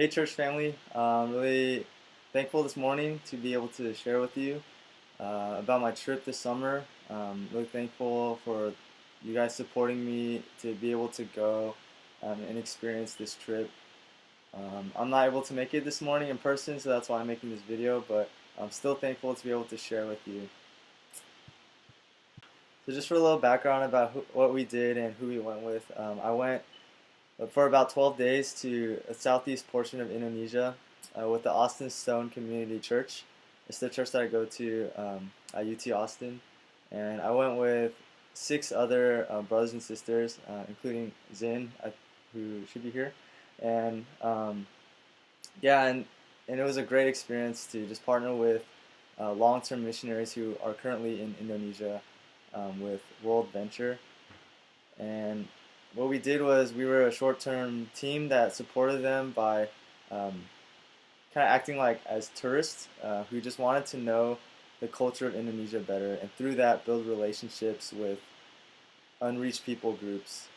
Hey, church family. I'm really thankful this morning to be able to share with you about my trip this summer. Really thankful for you guys supporting me to be able to go and experience this trip. I'm not able to make it this morning in person, so that's why I'm making this video, but I'm still thankful to be able to share with you. So, just for a little background about what we did and who we went with, I went for about 12 days to a southeast portion of Indonesia with the Austin Stone Community Church. It's the church that I go to at UT Austin. And I went with six other brothers and sisters, including Zin, who should be here. And yeah, and it was a great experience to just partner with long-term missionaries who are currently in Indonesia with World Venture. And what we did was we were a short-term team that supported them by kind of acting like as tourists who just wanted to know the culture of Indonesia better, and through that build relationships with unreached people groups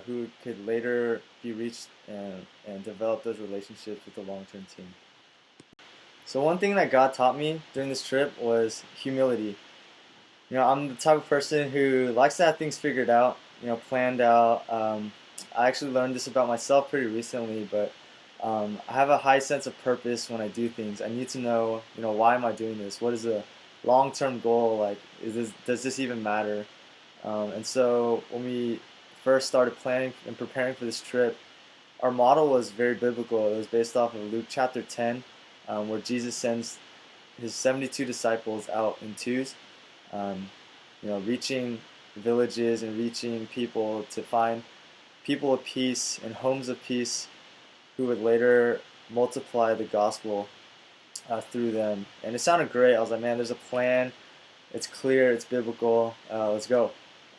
who could later be reached and develop those relationships with the long-term team. So one thing that God taught me during this trip was humility. I'm the type of person who likes to have things figured out, planned out. I actually learned this about myself pretty recently, but I have a high sense of purpose when I do things. I need to know, why am I doing this? What is the long-term goal? Like, does this even matter? And so when we first started planning and preparing for this trip, our model was very biblical. It was based off of Luke chapter 10, where Jesus sends his 72 disciples out in twos, reaching villages and reaching people to find people of peace and homes of peace who would later multiply the gospel through them. And it sounded great. I was like, man, there's a plan. It's clear. It's biblical. Let's go.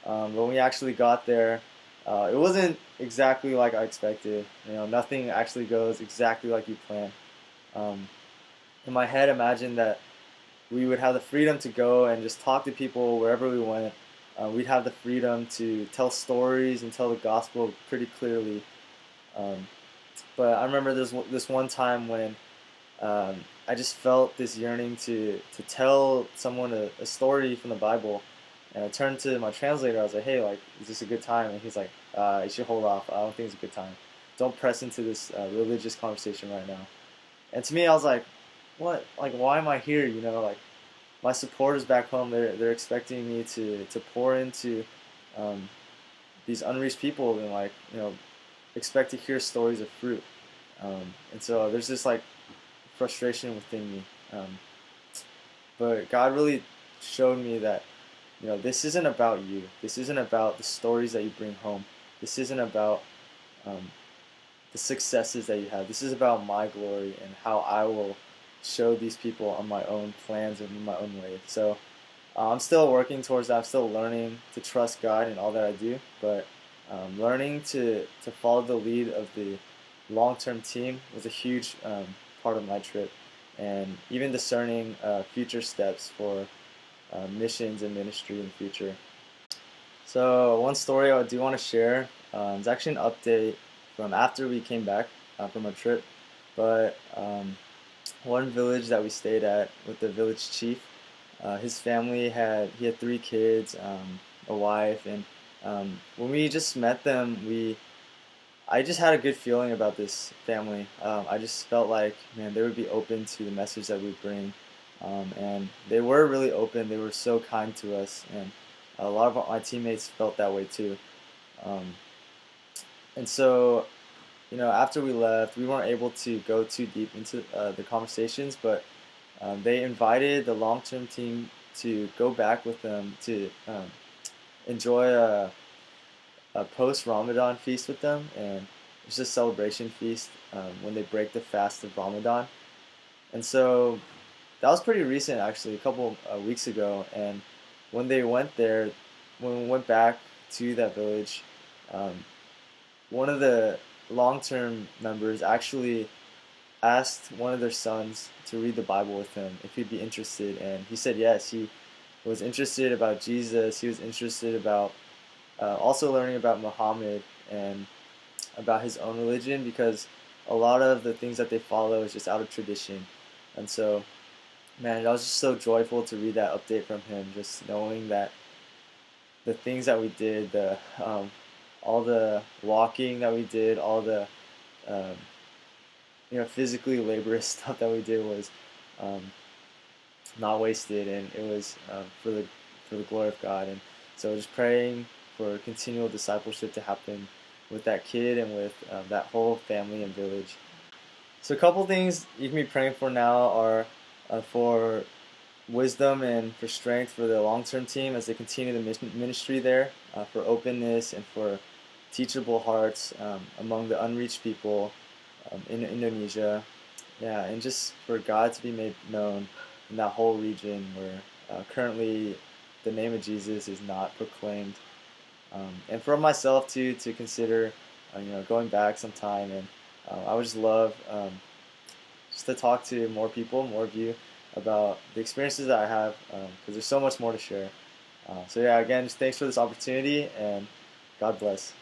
But when we actually got there, it wasn't exactly like I expected. Nothing actually goes exactly like you plan. In my head, imagine that we would have the freedom to go and just talk to people wherever we went. We'd have the freedom to tell stories and tell the gospel pretty clearly. But I remember this one time when I just felt this yearning to tell someone a story from the Bible. And I turned to my translator. I was like, hey, like, is this a good time? And he's like, you should hold off. I don't think it's a good time. Don't press into this religious conversation right now. And to me, I was like, what? Like, why am I here? Like, my supporters back home, they're expecting me to pour into these unreached people and, like, expect to hear stories of fruit. And so there's this, like, frustration within me. But God really showed me that, this isn't about you. This isn't about the stories that you bring home. This isn't about the successes that you have. This is about my glory and how I will show these people on my own plans and in my own way. So I'm still working towards that. I'm still learning to trust God in all that I do, but learning to follow the lead of the long-term team was a huge part of my trip, and even discerning future steps for missions and ministry in the future. So one story I do want to share is actually an update from after we came back from our trip, but one village that we stayed at with the village chief, his family he had three kids, a wife, and when we just met them, I just had a good feeling about this family. I just felt like, man, they would be open to the message that we bring, and they were really open. They were so kind to us, and a lot of my teammates felt that way too. Um, and so, after we left, we weren't able to go too deep into the conversations, but they invited the long-term team to go back with them to enjoy a post-Ramadan feast with them, and it's a celebration feast when they break the fast of Ramadan. And so that was pretty recent, actually, a couple weeks ago. And when they went there, when we went back to that village, um, one of the long-term members actually asked one of their sons to read the Bible with him if he'd be interested, and he said yes. He was interested about Jesus. He was interested about also learning about Muhammad and about his own religion, because a lot of the things that they follow is just out of tradition. And so, man, I was just so joyful to read that update from him, just knowing that the things that we did, the all the walking that we did, all the um, physically laborious stuff that we did was um, not wasted, and it was for the glory of God. And so, just praying for continual discipleship to happen with that kid and with that whole family and village. So, a couple things you can be praying for now are for wisdom and for strength for the long-term team as they continue the ministry there, for openness and for teachable hearts among the unreached people in Indonesia. Yeah, and just for God to be made known in that whole region where currently the name of Jesus is not proclaimed. And for myself to consider, going back sometime, and I would just love just to talk to more people, more of you, about the experiences that I have, because there's so much more to share. So yeah, again, just thanks for this opportunity, and God bless.